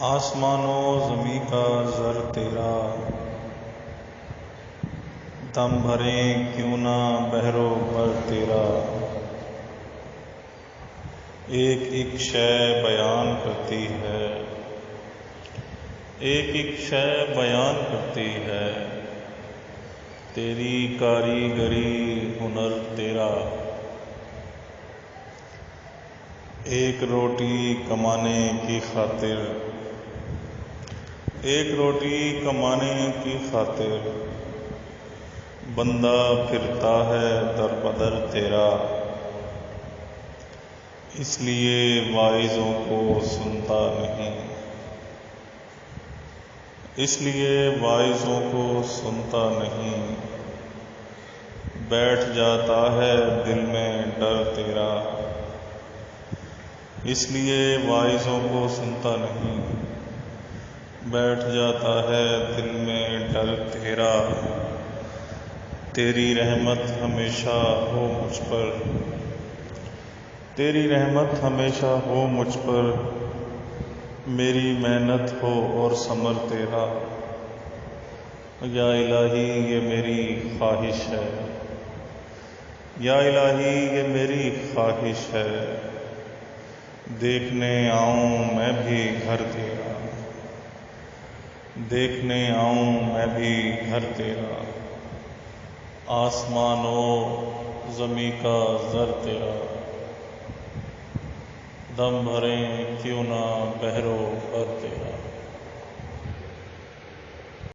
آسمان و زمیں کا زر تیرا، دم بھریں کیوں نہ بحر و بر تیرا۔ ایک ایک شے بیان کرتی ہے، ایک ایک شے بیان کرتی ہے، تیری کاریگری ہنر تیرا۔ ایک روٹی کمانے کی خاطر، ایک روٹی کمانے کی خاطر، بندہ پھرتا ہے در بدر تیرا۔ اس لیے واعظوں کو سنتا نہیں، اس لیے واعظوں کو سنتا نہیں، بیٹھ جاتا ہے دل میں ڈر تیرا۔ اس لیے واعظوں کو سنتا نہیں، بیٹھ جاتا ہے دل میں ڈر تیرا۔ تیری رحمت ہمیشہ ہو مجھ پر، تیری رحمت ہمیشہ ہو مجھ پر، میری محنت ہو اور ثمر تیرا۔ یا الہی یہ میری خواہش ہے، یا الہی یہ میری خواہش ہے، دیکھنے آؤں میں بھی گھر تیرا، دیکھنے آؤں میں بھی گھر تیرا۔ آسمان و زمیں کا زر تیرا، دم بھریں کیوں نہ بحر و بر تیرا۔